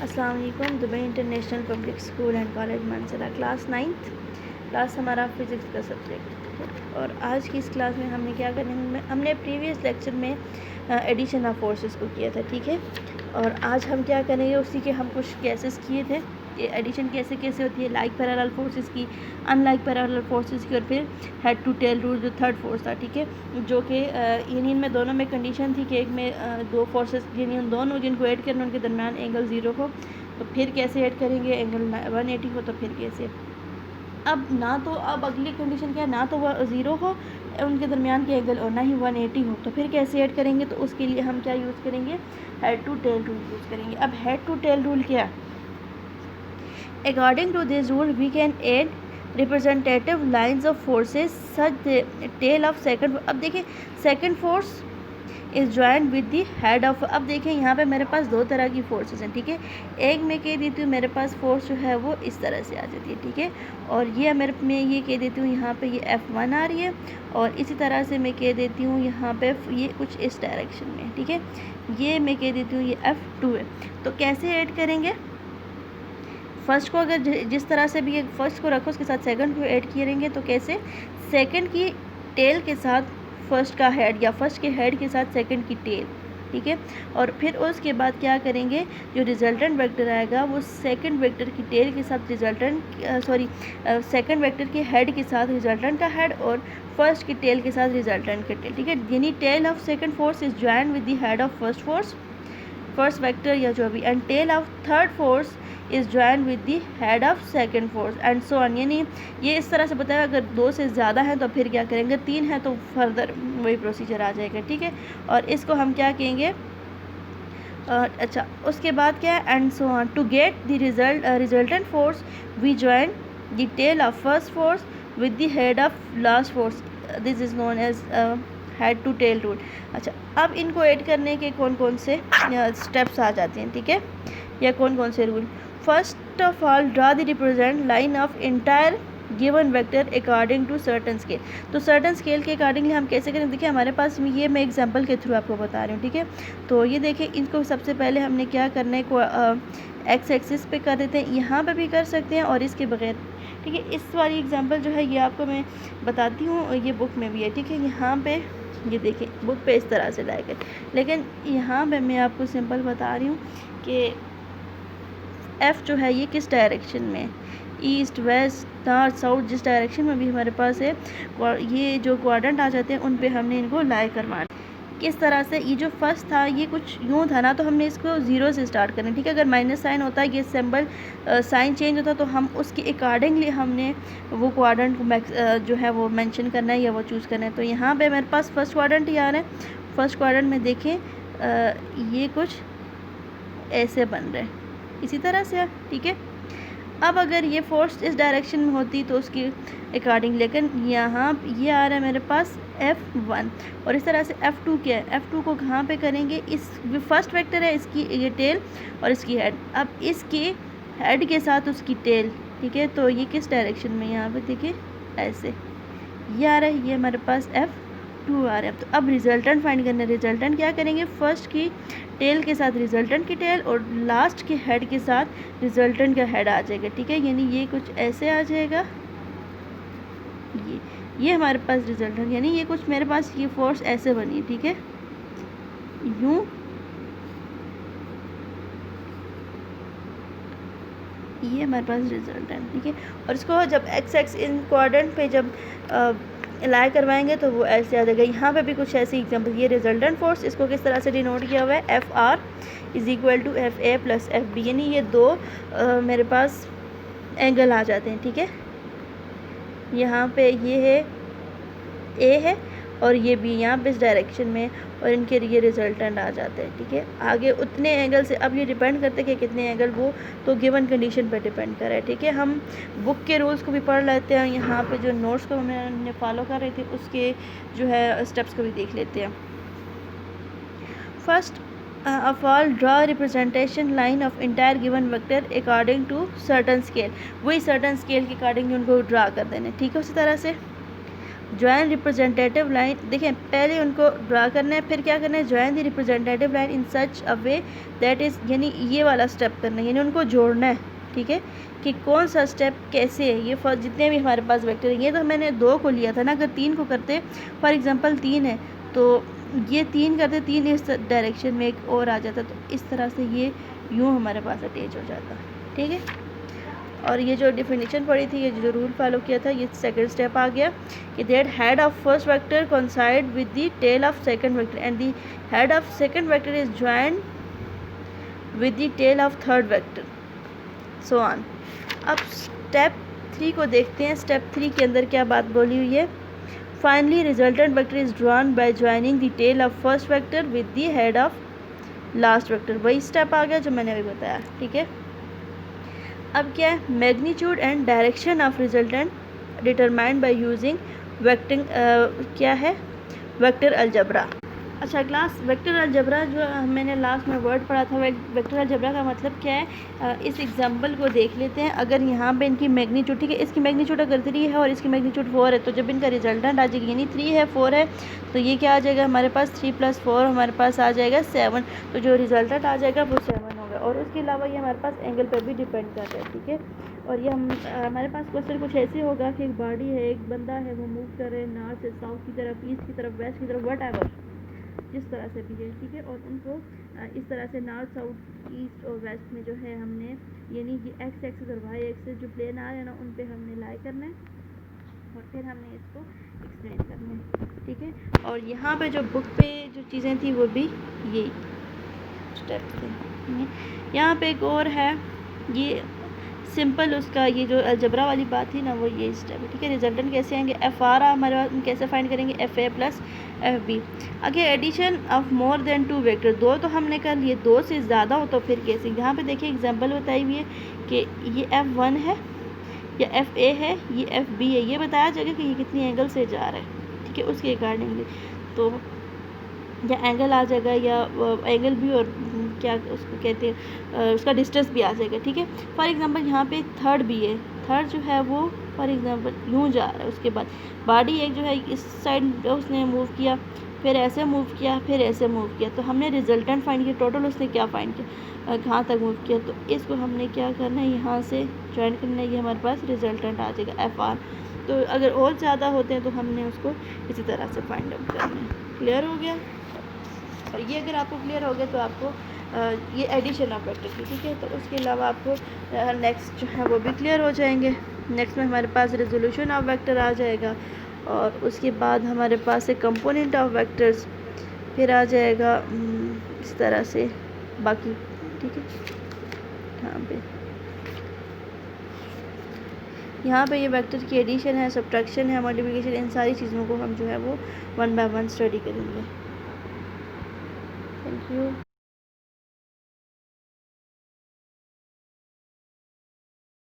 अस्सलाम वालेकुम। Dubai international public school and college Manasara, class 9th class हमारा physics का सब्जेक्ट। और आज की इस क्लास में हमने क्या करना है, हमने प्रीवियस लेक्चर में एडिशन ऑफ फोर्सेस को किया था, ठीक है। और आज हम क्या करेंगे, उसी के हम कुछ केसेस किए थे कि एडिशन कैसे कैसे होती है, लाइक पैरेलल फोर्सेस की, अनलाइक पैरेलल फोर्सेस की, और फिर हेड टू टेल रूल जो थर्ड फोर्स था, ठीक है, जो कि यूनियन में दोनों में कंडीशन थी कि एक में दो फोर्सेस यूनियन दोनों जिनको ऐड करना उनके दरमियान एंगल 0 हो, तो फिर कैसे ऐड करेंगे, एंगल 180 हो तो फिर कैसे। अब अगली कंडीशन क्या है, ना तो वह 0 हो उनके दरमियान के एंगल और ना ही 180 हो, तो फिर कैसे ऐड करेंगे। तो उसके लिए हम क्या यूज़ करेंगे, head to tail rule use करेंगे। अब हेड टू टेल रूल क्या, according to this rule we can add representative lines of forces such tail of second. अब देखिए second force is joint with the head of. अब देखें यहाँ पे मेरे पास दो तरह की फोर्सेस हैं, ठीक है। एक मैं कह देती हूँ मेरे पास फोर्स जो है वो इस तरह से आ जाती है, ठीक है। और ये मैं ये कह देती हूँ यहाँ पे ये F1 आ रही है, और इसी तरह से मैं कह देती हूँ यहाँ पे ये कुछ इस डायरेक्शन में, ठीक है। ये मैं कह देती हूँ ये F2 है। तो कैसे ऐड करेंगे, फर्स्ट को अगर जिस तरह से भी फर्स्ट को रखो उसके साथ सेकंड को ऐड करेंगे, तो कैसे, सेकंड की टेल के साथ फर्स्ट का हेड, या फर्स्ट के हेड के साथ सेकंड की टेल, ठीक है। और फिर उसके बाद क्या करेंगे, जो रिजल्टेंट वेक्टर आएगा वो सेकंड वेक्टर की टेल के साथ सेकंड वेक्टर के हेड के साथ रिजल्टेंट का हेड, और फर्स्ट की टेल के साथ रिजल्टेंट का टेल, ठीक है। यानी tail of second force is joint with the head of first vector या जो भी, and tail of third force is join with the head of second force and so on. यानी ये इस तरह से बताया, अगर दो से ज़्यादा हैं तो फिर क्या करेंगे, तीन है तो फर्दर वही प्रोसीजर आ जाएगा, ठीक है। और इसको हम क्या कहेंगे, अच्छा उसके बाद क्या है, and so on to get the resultant force we join the tail of first force with the head of last force, this is known as head to tail rule. अच्छा, अब इनको ऐड करने के कौन कौन से स्टेप्स आ जाते हैं, ठीक है, या कौन कौन से rule. First of all draw the represent line of entire given vector according to certain scale. तो सर्टन स्केल के अकॉर्डिंगली हम कैसे करें, देखिए हमारे पास ये मैं एग्जांपल के थ्रू आपको बता रही हूँ, ठीक है। तो ये देखिए, इनको सबसे पहले हमने क्या करना है, एक्स एक्सिस पे कर देते हैं, यहाँ पे भी कर सकते हैं और इसके बगैर, ठीक है। इस वाली एग्जांपल जो है ये आपको मैं बताती हूँ, ये बुक में भी है, ठीक है। यहाँ पे ये देखिए बुक पे इस तरह से लाएगा, लेकिन यहाँ पे मैं आपको सिंपल बता रही हूँ कि F जो है ये किस डायरेक्शन में, ईस्ट वेस्ट नॉर्थ साउथ, जिस डायरेक्शन में भी हमारे पास है, ये जो क्वाड्रेंट आ जाते हैं उन पे हमने इनको लाई करवाना। किस तरह से, ये जो फर्स्ट था ये कुछ यूँ था ना, तो हमने इसको 0 से स्टार्ट करना, ठीक है। अगर माइनस साइन होता है, ये सिंबल साइन चेंज होता, तो हम उसके अकॉर्डिंगली हमने वो क्वाड्रेंट को जो है वो मेंशन करना है या वो चूज़ करना है। तो यहाँ पे मेरे पास फर्स्ट क्वाड्रेंट ही आ रहा है। फर्स्ट क्वाड्रेंट में देखें ये कुछ ऐसे बन रहे हैं, इसी तरह से, ठीक है। अब अगर ये फोर्स इस डायरेक्शन में होती तो उसकी अकॉर्डिंग, लेकिन यहाँ ये आ रहा है मेरे पास F1, और इस तरह से F2 क्या है, F2 को कहाँ पे करेंगे, इस फर्स्ट वेक्टर है, इसकी ये टेल और इसकी हेड। अब इसके हेड के साथ उसकी टेल, ठीक है। तो ये किस डायरेक्शन में, यहाँ पे देखिए ऐसे ये आ रहा है, ये हमारे पास F2 आ रहा है। तो अब रिजल्टेंट फाइंड करना है। रिजल्टेंट क्या करेंगे, फर्स्ट की टेल के साथ रिजल्टेंट की टेल और लास्ट के हेड के साथ रिजल्टेंट का हेड आ जाएगा, ठीक है। यानी ये कुछ ऐसे आ जाएगा, ये हमारे पास रिजल्टेंट, यानी ये कुछ मेरे पास ये फोर्स ऐसे बनी, ठीक है, यूँ ये हमारे पास रिजल्टेंट, ठीक है। और इसको जब एक्स एक्स इन क्वाड्रेंट पे जब अलाइ करवाएंगे तो वो ऐसे आ जाएगा। यहाँ पे भी कुछ ऐसी एग्जांपल, ये रिजल्टेंट फोर्स, इसको किस तरह से डिनोट किया हुआ है, FR is equal to FA plus FB, यानी ये दो मेरे पास एंगल आ जाते हैं, ठीक है। यहाँ पे ये है A है और ये B यहाँ पे इस डायरेक्शन में, और इनके ये रिजल्टेंट आ जाते हैं, ठीक है। आगे उतने एंगल से, अब ये डिपेंड करते हैं कि कितने एंगल, वो तो गिवन कंडीशन पर डिपेंड कर रहा है, ठीक है। हम बुक के रूल्स को भी पढ़ लेते हैं, यहाँ पे जो नोट्स को मैंने फॉलो कर रही थी उसके जो है स्टेप्स को भी देख लेते हैं। First of all draw representation line of entire given vector according to certain scale, वही सर्टन स्केल के अकॉर्डिंग उनको ड्रा कर देने, ठीक है। उसी तरह से ज्वाइन रिप्रेजेंटेटिव लाइन, देखें पहले उनको ड्रा करना है, फिर क्या करना है, join the representative line in such a way that is, यानी ये वाला स्टेप करना है, यानी उनको जोड़ना है, ठीक है, कि कौन सा स्टेप कैसे है। ये फर्स्ट जितने भी हमारे पास वेक्टर है, ये तो मैंने 2 को लिया था ना, अगर 3 को करते, फॉर एग्जांपल 3 है तो ये 3 करते, 3 इस डायरेक्शन में एक और आ जाता, तो इस तरह से ये यूँ हमारे पास अटैच हो जाता, ठीक है। और ये जो डिफिनीशन पढ़ी थी, ये जो रूल फॉलो किया था, ये सेकंड स्टेप आ गया कि that head of first vector coincide with the tail of second vector and the head of second vector is joined with the tail of third vector, so on. अब step 3 को देखते हैं। Step 3 के अंदर क्या बात बोली हुई है, finally resultant vector is drawn by joining the tail of first vector with the head of last vector. वही स्टेप आ गया जो मैंने अभी बताया, ठीक है। अब क्या है, magnitude and direction of resultant determined by using vectoring, क्या है, वेक्टर अलजबरा। अच्छा क्लास, वेक्टर अलजबरा जो मैंने लास्ट में वर्ड पढ़ा था, वेक्टर अलजबरा का मतलब क्या है, इस एग्जांपल को देख लेते हैं। अगर यहाँ पे इनकी मैग्नीट्यूड, ठीक है, इसकी मैग्नीट्यूड अगर 3 है और इसकी मैग्नीट्यूड 4 है, तो जब इनका रिजल्टेंट आ जाएगी, यानी 3 है 4 है, तो ये क्या आ जाएगा हमारे पास, 3 + 4 हमारे पास आ जाएगा 7, तो जो रिजल्टेंट आ जाएगा वो 7 होगा। और उसके अलावा ये हमारे पास एंगल पर भी डिपेंड कर रहा है, ठीक है। और ये हमारे पास क्वेश्चन कुछ ऐसे होगा कि एक बॉडी है, एक बंदा है, वो मूव कर रहे हैं नॉर्थ से साउथ की तरफ, ईस्ट की तरफ, वेस्ट की तरफ, वट जिस तरह से भी है, ठीक है। और उनको इस तरह से नॉर्थ साउथ ईस्ट और वेस्ट में जो है हमने, यानी कि एक्स एक्सिस और वाई एक्सिस जो प्लेन आ रहे हैं ना, उन पे हमने लाई करना है और फिर हमने इसको एक्सप्लेन करना है, ठीक है। और यहाँ पे जो बुक पे जो चीज़ें थी वो भी यही स्टेप थे। यहाँ पे एक और है, ये सिंपल उसका ये जो अलजबरा वाली बात थी ना, वो ये स्टेप है, ठीक है। रिजल्टेंट कैसे आएंगे, एफ आर हमारे पास, कैसे फाइंड करेंगे, F A plus F B. आगे addition of more than 2 vector, 2 तो हमने कर लिए, 2 से ज़्यादा हो तो फिर कैसे। यहाँ पे देखिए एग्जांपल बताई हुई है कि ये F1 है या FA है, ये FB है, ये बताया जाएगा कि ये कितनी एंगल से जा रहा है, ठीक है, उसके अकॉर्डिंगली तो या एंगल आ जाएगा या एंगल भी, और क्या उसको कहते हैं, उसका डिस्टेंस भी आ जाएगा, ठीक है। फॉर एग्जांपल यहाँ पे थर्ड भी है, थर्ड जो है वो फॉर एग्जांपल यूँ जा रहा है, उसके बाद बॉडी एक जो है इस साइड उसने मूव किया, फिर ऐसे मूव किया, फिर ऐसे मूव किया, तो हमने रिजल्टेंट फाइंड किया, टोटल उसने क्या फाइंड किया, कहाँ तक मूव किया, तो इसको हमने क्या करना है, यहाँ से ज्वाइन करना है, ये हमारे पास रिजल्टेंट आ जाएगा एफ आर। तो अगर और ज़्यादा होते हैं तो हमने उसको इसी तरह से फाइंड आउट करना है। क्लियर हो गया। और ये अगर आपको क्लियर हो गया तो आपको ये एडिशन ऑफ वेक्टर की, ठीक है। तो उसके अलावा आपको नेक्स्ट जो है वो भी क्लियर हो जाएंगे। नेक्स्ट में हमारे पास रेजोल्यूशन ऑफ वेक्टर आ जाएगा, और उसके बाद हमारे पास एक कंपोनेंट ऑफ वेक्टर्स फिर आ जाएगा इस तरह से बाकी, ठीक है। यहाँ पे ये वेक्टर की एडिशन है, सब्ट्रैक्शन है, मल्टीप्लिकेशन, इन सारी चीज़ों को हम जो है वो 1 बाय 1 स्टडी करेंगे। Thank you.